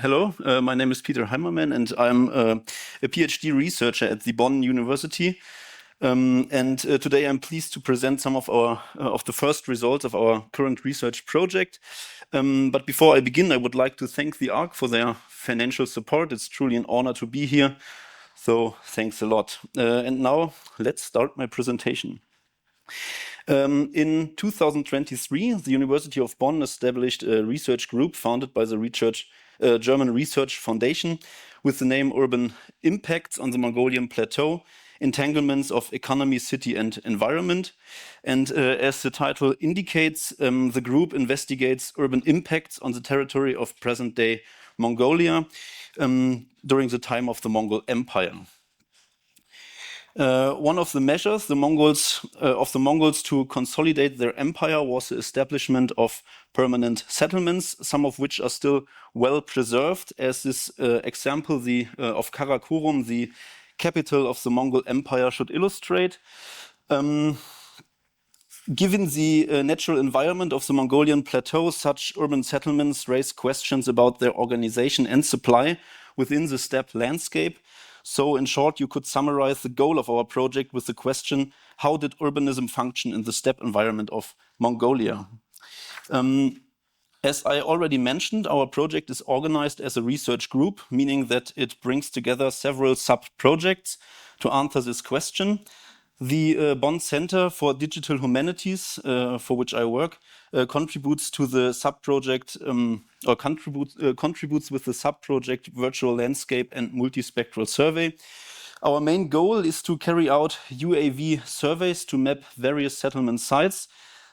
Hello, my name is Peter Heimermann, and I'm a PhD researcher at the Bonn University. Today I'm pleased to present some of the first results of our current research project. But before I begin, I would like to thank the ARC for their financial support. It's truly an honor to be here. So thanks a lot. And now let's start my presentation. In 2023, the University of Bonn established a research group founded by the German Research Foundation with the name Urban Impacts on the Mongolian Plateau, Entanglements of Economy, City and Environment. And as the title indicates, the group investigates urban impacts on the territory of present-day Mongolia during the time of the Mongol Empire. One of the measures of the Mongols to consolidate their empire was the establishment of permanent settlements, some of which are still well preserved, as this example of Karakorum, the capital of the Mongol Empire, should illustrate. Given the natural environment of the Mongolian Plateau, such urban settlements raise questions about their organization and supply within the steppe landscape. So in short, you could summarize the goal of our project with the question, how did urbanism function in the steppe environment of Mongolia? As I already mentioned, our project is organized as a research group, meaning that it brings together several sub-projects to answer this question. The Bonn Center for Digital Humanities, for which I work, contributes to the sub-project contributes with the sub-project Virtual Landscape and Multispectral Survey. Our main goal is to carry out UAV surveys to map various settlement sites.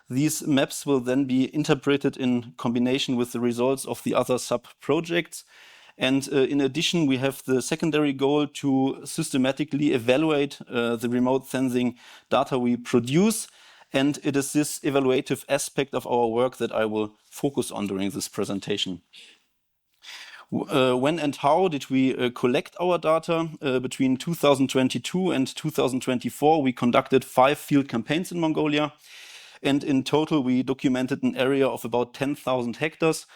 These maps will then be interpreted in combination with the results of the other sub-projects. And in addition, we have the secondary goal to systematically evaluate the remote sensing data we produce. And it is this evaluative aspect of our work that I will focus on during this presentation. When and how did we collect our data? Between 2022 and 2024, we conducted 5 field campaigns in Mongolia. And in total, we documented an area of about 10,000 hectares.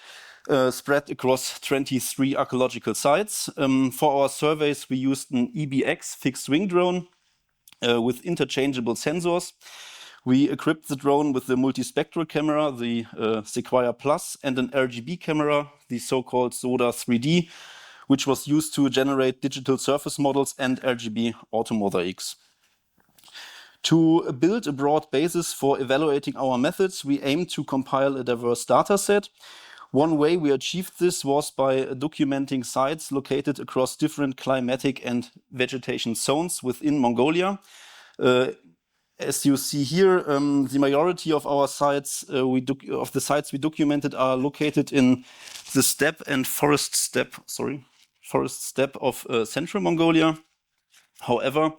Spread across 23 archaeological sites. For our surveys, we used an EBX fixed-wing drone with interchangeable sensors. We equipped the drone with the multispectral camera, the Sequoia Plus, and an RGB camera, the so-called SODA 3D, which was used to generate digital surface models and RGB orthomosaics. To build a broad basis for evaluating our methods, we aimed to compile a diverse data set. One way we achieved this was by documenting sites located across different climatic and vegetation zones within Mongolia. As you see here, the majority of our sites, we documented are located in the steppe and forest steppe of central Mongolia. However,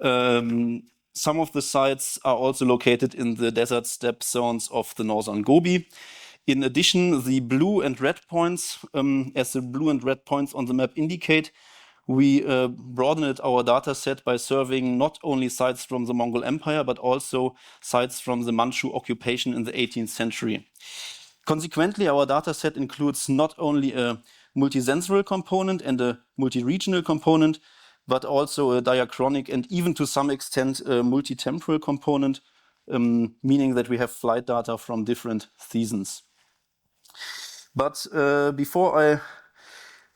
some of the sites are also located in the desert steppe zones of the northern Gobi. In addition, the blue and red points, as the blue and red points on the map indicate, we broadened our data set by surveying not only sites from the Mongol Empire, but also sites from the Manchu occupation in the 18th century. Consequently, our data set includes not only a multisensorial component and a multi-regional component, but also a diachronic and even to some extent a multi-temporal component, meaning that we have flight data from different seasons. But before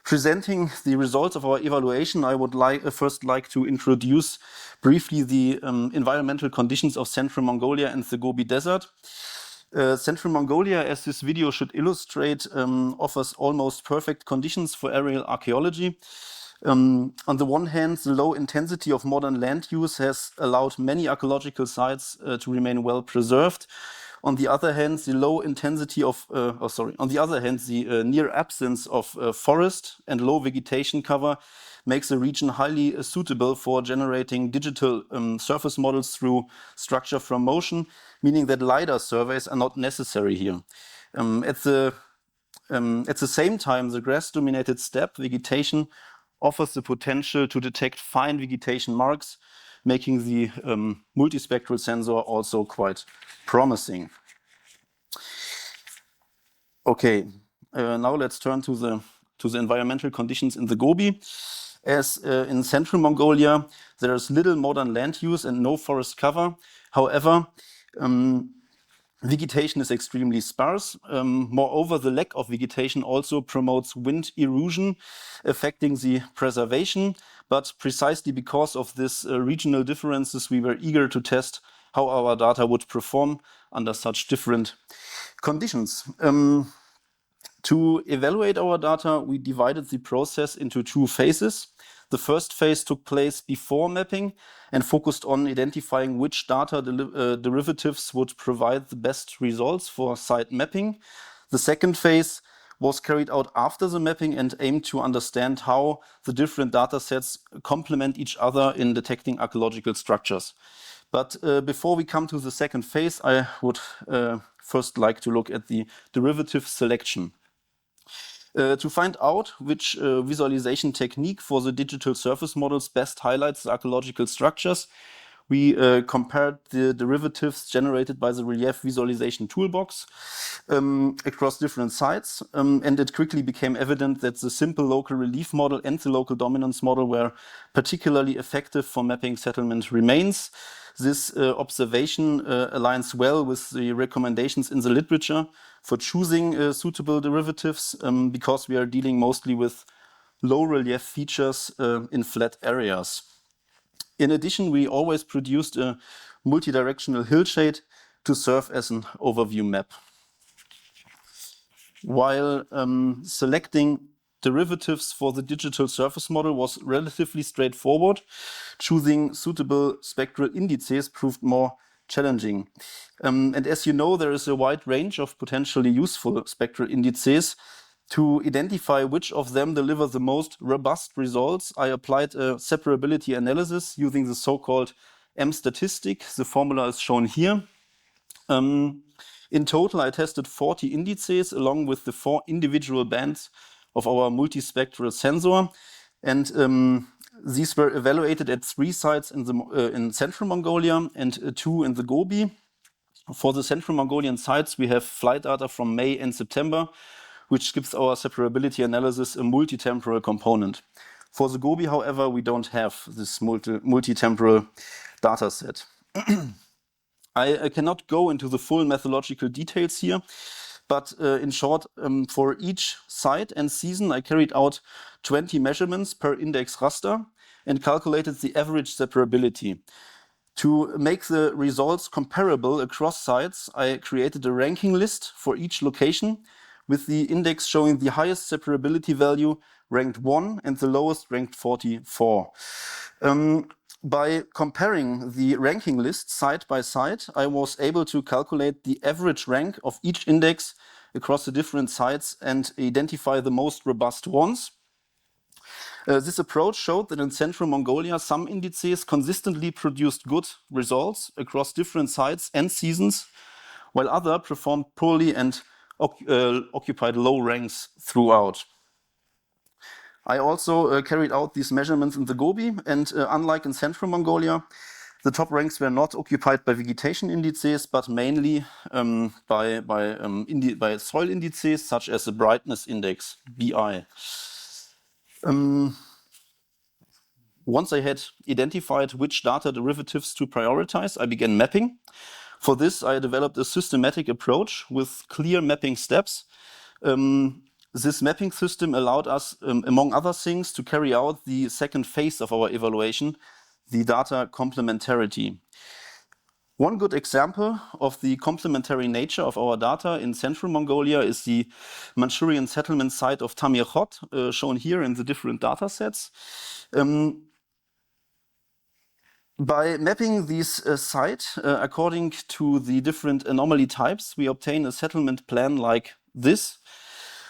presenting the results of our evaluation, I would first like to introduce briefly the environmental conditions of Central Mongolia and the Gobi Desert. Central Mongolia, as this video should illustrate, offers almost perfect conditions for aerial archaeology. On the one hand, the low intensity of modern land use has allowed many archaeological sites to remain well preserved. On the other hand, the near absence of forest and low vegetation cover makes the region highly suitable for generating digital surface models through structure from motion, meaning that LiDAR surveys are not necessary here. At the same time, the grass-dominated steppe vegetation offers the potential to detect fine vegetation marks, making the multispectral sensor also quite promising. Okay, now let's turn to the to the environmental conditions in the Gobi. As in central Mongolia, there is little modern land use and no forest cover. However, vegetation is extremely sparse. Moreover, the lack of vegetation also promotes wind erosion, affecting the preservation. But precisely because of these regional differences, we were eager to test how our data would perform under such different conditions. To evaluate our data, we divided the process into two phases. The first phase took place before mapping and focused on identifying which data derivatives would provide the best results for site mapping. The second phase was carried out after the mapping and aimed to understand how the different data sets complement each other in detecting archaeological structures. But before we come to the second phase, I would first like to look at the derivative selection. To find out which visualization technique for the digital surface models best highlights the archaeological structures, we compared the derivatives generated by the relief visualization toolbox across different sites, and it quickly became evident that the simple local relief model and the local dominance model were particularly effective for mapping settlement remains. This observation aligns well with the recommendations in the literature for choosing suitable derivatives because we are dealing mostly with low relief features in flat areas. In addition, we always produced a multidirectional hillshade to serve as an overview map. While selecting derivatives for the digital surface model was relatively straightforward, choosing suitable spectral indices proved more challenging. And as you know, there is a wide range of potentially useful spectral indices. To identify which of them deliver the most robust results, I applied a separability analysis using the so-called M statistic. The formula is shown here. In total, I tested 40 indices along with the 4 individual bands of our multispectral sensor. And these were evaluated at 3 sites in central Mongolia and 2 in the Gobi. For the central Mongolian sites, we have flight data from May and September, which gives our separability analysis a multi-temporal component. For the Gobi, however, we don't have this multi-temporal data set. I cannot go into the full methodological details here, but in short, for each site and season, I carried out 20 measurements per index raster and calculated the average separability. To make the results comparable across sites, I created a ranking list for each location, with the index showing the highest separability value ranked 1 and the lowest ranked 44. By comparing the ranking list side by side, I was able to calculate the average rank of each index across the different sites and identify the most robust ones. This approach showed that in central Mongolia, some indices consistently produced good results across different sites and seasons, while others performed poorly and occupied low ranks throughout. I also carried out these measurements in the Gobi, and unlike in central Mongolia, the top ranks were not occupied by vegetation indices, but mainly by soil indices, such as the brightness index, BI. Once I had identified which data derivatives to prioritize, I began mapping. For this, I developed a systematic approach with clear mapping steps. This mapping system allowed us, among other things, to carry out the second phase of our evaluation, the data complementarity. One good example of the complementary nature of our data in central Mongolia is the Manchurian settlement site of Tamirkhot, shown here in the different data sets. By mapping this site according to the different anomaly types, we obtain a settlement plan like this,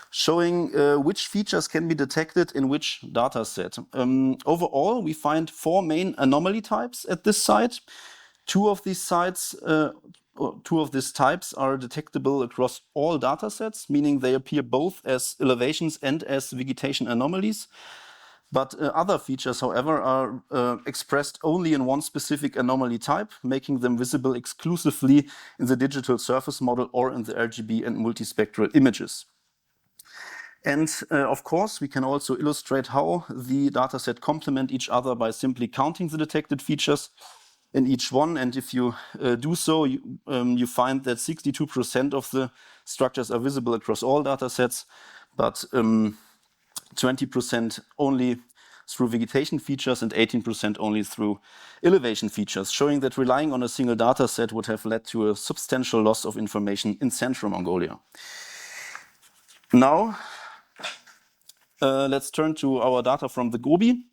showing which features can be detected in which data set. Overall, we find 4 main anomaly types at this site. Two of these types are detectable across all data sets, meaning they appear both as elevations and as vegetation anomalies. But other features, however, are expressed only in one specific anomaly type, making them visible exclusively in the digital surface model or in the RGB and multispectral images. And of course, we can also illustrate how the dataset complement each other by simply counting the detected features in each one. And if you do so, you find that 62% of the structures are visible across all datasets, but 20% only through vegetation features and 18% only through elevation features, showing that relying on a single dataset would have led to a substantial loss of information in central Mongolia. Now, let's turn to our data from the Gobi.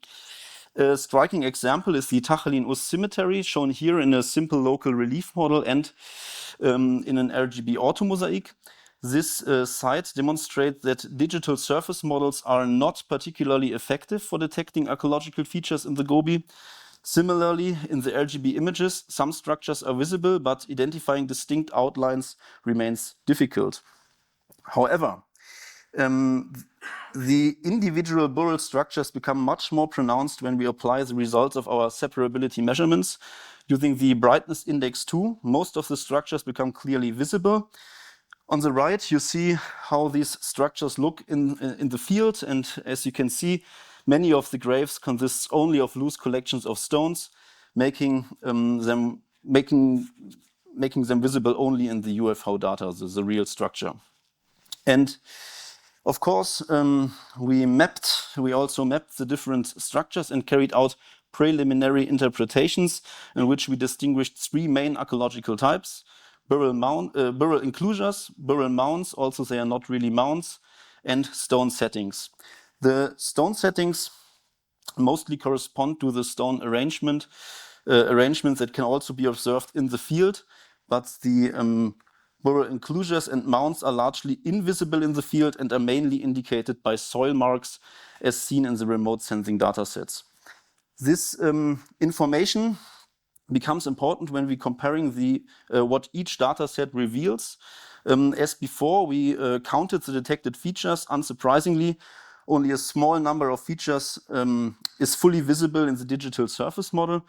A striking example is the Tachalin-Us cemetery, shown here in a simple local relief model and in an RGB orthomosaic. This site demonstrates that digital surface models are not particularly effective for detecting archaeological features in the Gobi. Similarly, in the RGB images, some structures are visible, but identifying distinct outlines remains difficult. However, the individual burial structures become much more pronounced when we apply the results of our separability measurements. Using the brightness index 2, most of the structures become clearly visible. On the right, you see how these structures look in the field, and as you can see, many of the graves consist only of loose collections of stones, making them visible only in the UFO data, the real structure. And of course, we also mapped the different structures and carried out preliminary interpretations in which we distinguished three main archaeological types: burial enclosures, burial mounds, also they are not really mounds, and stone settings. The stone settings mostly correspond to the stone arrangements that can also be observed in the field, but the burial enclosures and mounds are largely invisible in the field and are mainly indicated by soil marks as seen in the remote sensing datasets. This information becomes important when we comparing what each dataset reveals. As before, we counted the detected features. Unsurprisingly, only a small number of features is fully visible in the digital surface model.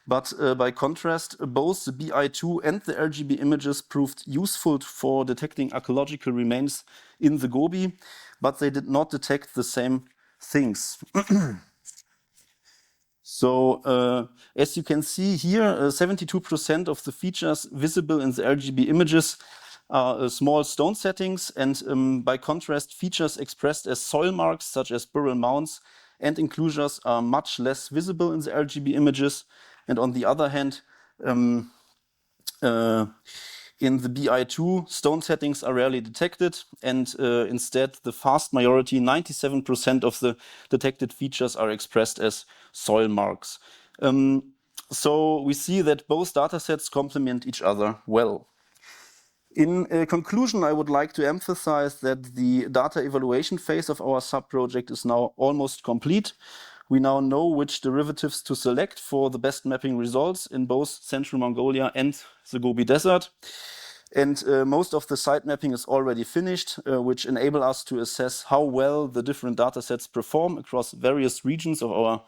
But by contrast, both the BI2 and the RGB images proved useful for detecting archaeological remains in the Gobi, but they did not detect the same things. So, as you can see here, 72% of the features visible in the RGB images are small stone settings, and by contrast, features expressed as soil marks, such as burial mounds and enclosures, are much less visible in the RGB images. And on the other hand, in the BI2, stone settings are rarely detected, and instead the vast majority, 97% of the detected features, are expressed as soil marks. So we see that both datasets complement each other well. In conclusion, I would like to emphasize that the data evaluation phase of our subproject is now almost complete. We now know which derivatives to select for the best mapping results in both Central Mongolia and the Gobi Desert. And most of the site mapping is already finished, which enable us to assess how well the different datasets perform across various regions of our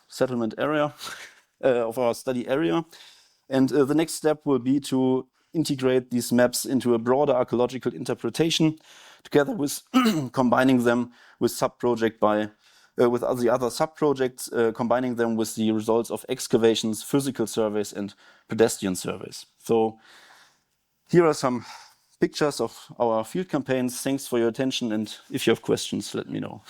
settlement area, of our study area. And the next step will be to integrate these maps into a broader archaeological interpretation, together with combining them with with the other subprojects, combining them with the results of excavations, physical surveys, and pedestrian surveys. So here are some pictures of our field campaigns. Thanks for your attention, and if you have questions, let me know.